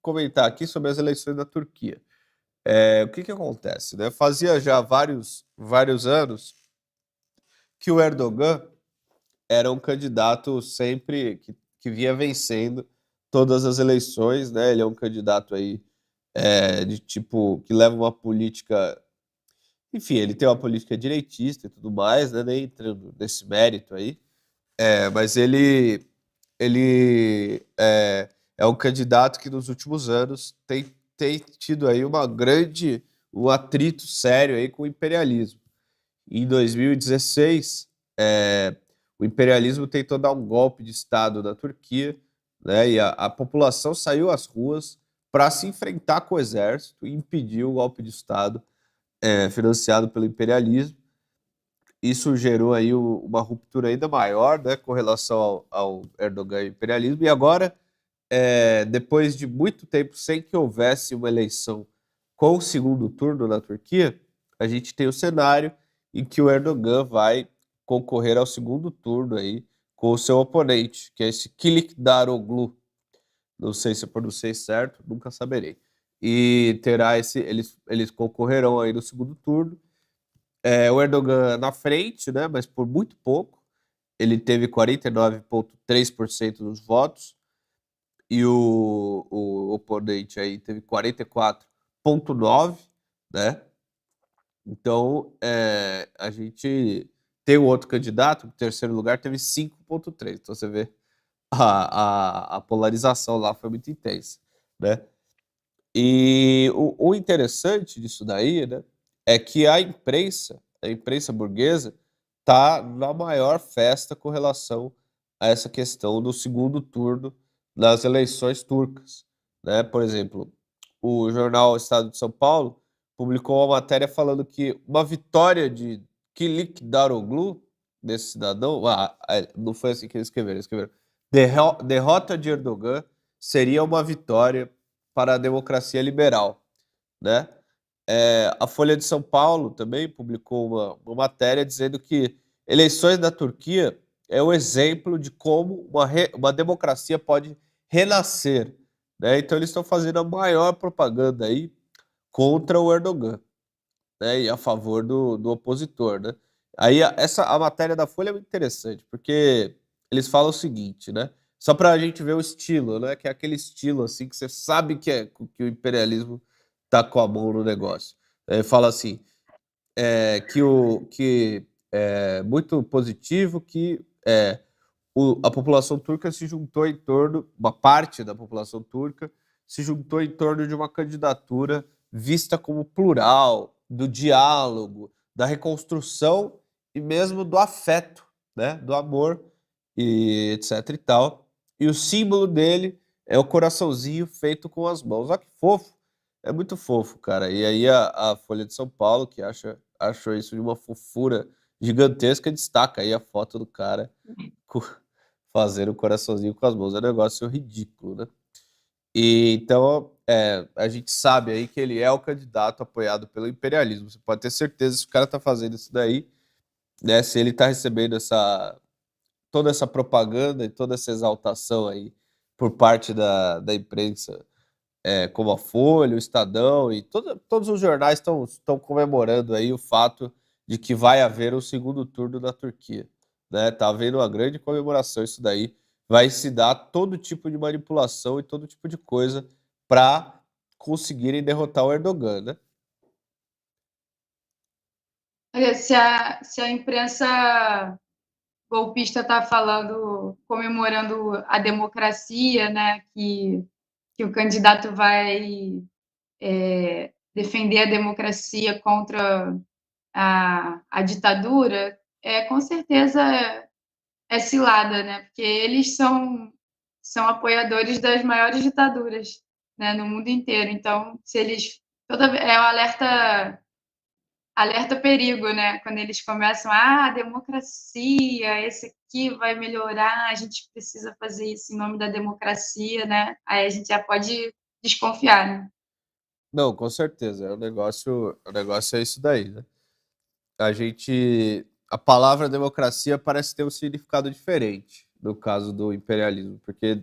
comentar aqui sobre as eleições da Turquia. O que acontece, né? Fazia já vários anos que o Erdogan era um candidato sempre que vinha vencendo todas as eleições, né? Ele é um candidato aí de tipo que leva uma política, enfim, ele tem uma política direitista e tudo mais, né? Nem entrando nesse mérito aí, mas ele é um candidato que nos últimos anos tem tido aí um atrito sério aí com o imperialismo. Em 2016, o imperialismo tentou dar um golpe de Estado na Turquia, né, e a população saiu às ruas para se enfrentar com o exército e impedir o golpe de Estado financiado pelo imperialismo. Isso gerou aí uma ruptura ainda maior, né, com relação ao Erdogan e ao imperialismo. E agora, depois de muito tempo sem que houvesse uma eleição com o segundo turno na Turquia, a gente tem o cenário em que o Erdogan vai concorrer ao segundo turno aí com o seu oponente, que é esse Kılıçdaroğlu. Não sei se eu pronunciei certo, nunca saberei. E eles concorrerão aí no segundo turno. O Erdogan na frente, né, mas por muito pouco. Ele teve 49,3% dos votos e o oponente aí teve 44,9%, né? Então, a gente tem um outro candidato, em terceiro lugar, teve 5,3%. Então, você vê a polarização lá foi muito intensa, né? E o interessante disso daí, né, é que a imprensa burguesa, está na maior festa com relação a essa questão do segundo turno das eleições turcas, né? Por exemplo, o jornal Estado de São Paulo publicou uma matéria falando que uma vitória de Kılıçdaroğlu, desse cidadão, não foi assim que eles escreveram, derrota de Erdogan seria uma vitória para a democracia liberal, né? A Folha de São Paulo também publicou uma matéria dizendo que eleições da Turquia é o exemplo de como uma democracia pode renascer, né? Então eles estão fazendo a maior propaganda aí contra o Erdogan, né? E a favor do opositor, né? Aí a matéria da Folha é muito interessante, porque eles falam o seguinte, né? Só para a gente ver o estilo, né? Que é aquele estilo assim que você sabe que o imperialismo tá com a mão no negócio. Fala assim, que é muito positivo que a população turca se juntou em torno, uma parte da população turca se juntou em torno de uma candidatura vista como plural, do diálogo, da reconstrução e mesmo do afeto, né, do amor e etc e tal. E o símbolo dele é o coraçãozinho feito com as mãos. Olha que fofo. É muito fofo, cara. E aí a Folha de São Paulo, que achou isso de uma fofura gigantesca, destaca aí a foto do cara fazendo o coraçãozinho com as mãos. É um negócio ridículo, né? E então, a gente sabe aí que ele é o candidato apoiado pelo imperialismo. Você pode ter certeza, se o cara tá fazendo isso daí, né? Se ele tá recebendo toda essa propaganda e toda essa exaltação aí por parte da imprensa, como a Folha, o Estadão e todos os jornais estão comemorando aí o fato de que vai haver um segundo turno na Turquia, né? Tá havendo uma grande comemoração isso daí. Vai se dar todo tipo de manipulação e todo tipo de coisa para conseguirem derrotar o Erdogan, né? Olha, se a imprensa golpista está falando, comemorando a democracia, né, que o candidato vai defender a democracia contra a ditadura, com certeza é cilada, né? Porque eles são apoiadores das maiores ditaduras, né, no mundo inteiro. Então, se eles é o alerta perigo, né? Quando eles começam, a democracia, esse aqui vai melhorar, a gente precisa fazer isso em nome da democracia, né? Aí a gente já pode desconfiar, né? Não, com certeza. O negócio é isso daí, né? A palavra democracia parece ter um significado diferente no caso do imperialismo, porque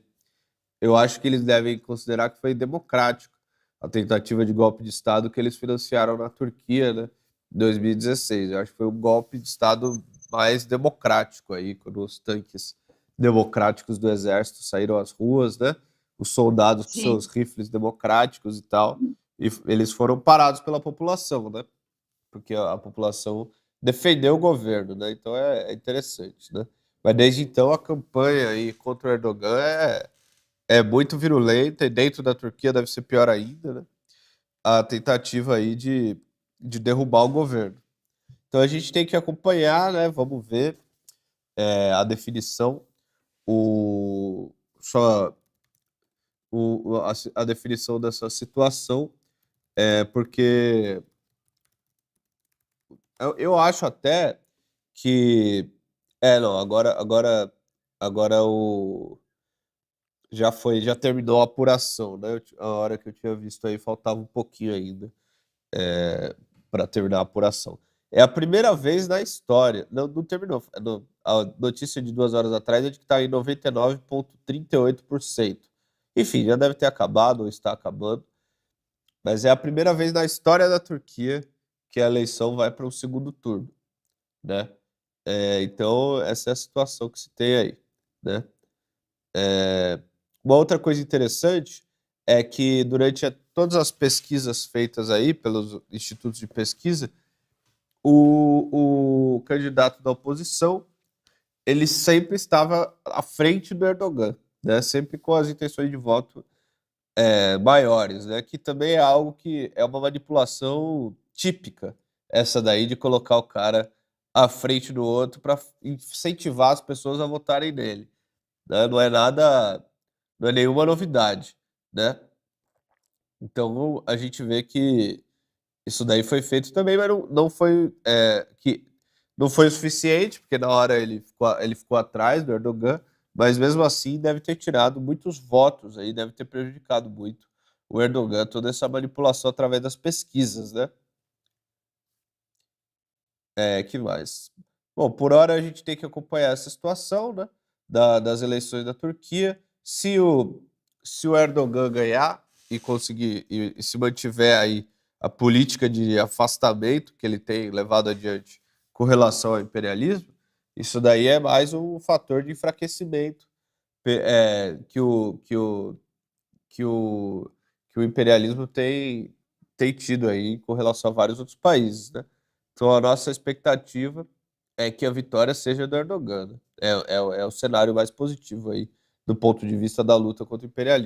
eu acho que eles devem considerar que foi democrático a tentativa de golpe de Estado que eles financiaram na Turquia, né, em 2016. Eu acho que foi o golpe de Estado mais democrático aí, quando os tanques democráticos do exército saíram às ruas, né, os soldados com Sim. seus rifles democráticos e tal, e eles foram parados pela população, né, porque a população defendeu o governo, né, então é interessante, né. Mas desde então a campanha aí contra o Erdogan é muito virulenta, e dentro da Turquia deve ser pior ainda, né? A tentativa aí de derrubar o governo. Então a gente tem que acompanhar, né? Vamos ver a definição, o, só, a definição dessa situação, porque eu acho até que. Não, agora já terminou a apuração, né? A hora que eu tinha visto aí faltava um pouquinho ainda para terminar a apuração. É a primeira vez na história. Não, não terminou. A notícia de 2 horas atrás é de que está em 99,38%. Enfim, já deve ter acabado ou está acabando. Mas é a primeira vez na história da Turquia que a eleição vai para um segundo turno, né? Então, essa é a situação que se tem aí, né? Uma outra coisa interessante é que durante todas as pesquisas feitas aí pelos institutos de pesquisa, o candidato da oposição ele sempre estava à frente do Erdogan, né? Sempre com as intenções de voto maiores, né? Que também é algo que é uma manipulação típica, essa daí de colocar o cara à frente do outro para incentivar as pessoas a votarem nele, né? Não é nenhuma novidade, né? Então a gente vê que isso daí foi feito também, mas não foi não foi o suficiente, porque na hora ele ficou atrás do Erdogan, mas mesmo assim deve ter tirado muitos votos aí, deve ter prejudicado muito o Erdogan, toda essa manipulação através das pesquisas, né? Que mais? Bom, por hora a gente tem que acompanhar essa situação, né? Das eleições da Turquia. Se o Erdogan ganhar e conseguir e se mantiver aí a política de afastamento que ele tem levado adiante com relação ao imperialismo, isso daí é mais um fator de enfraquecimento que o, que o imperialismo tem tido aí com relação a vários outros países, né? Então a nossa expectativa é que a vitória seja do Erdogan, né? É o cenário mais positivo aí do ponto de vista da luta contra o imperialismo.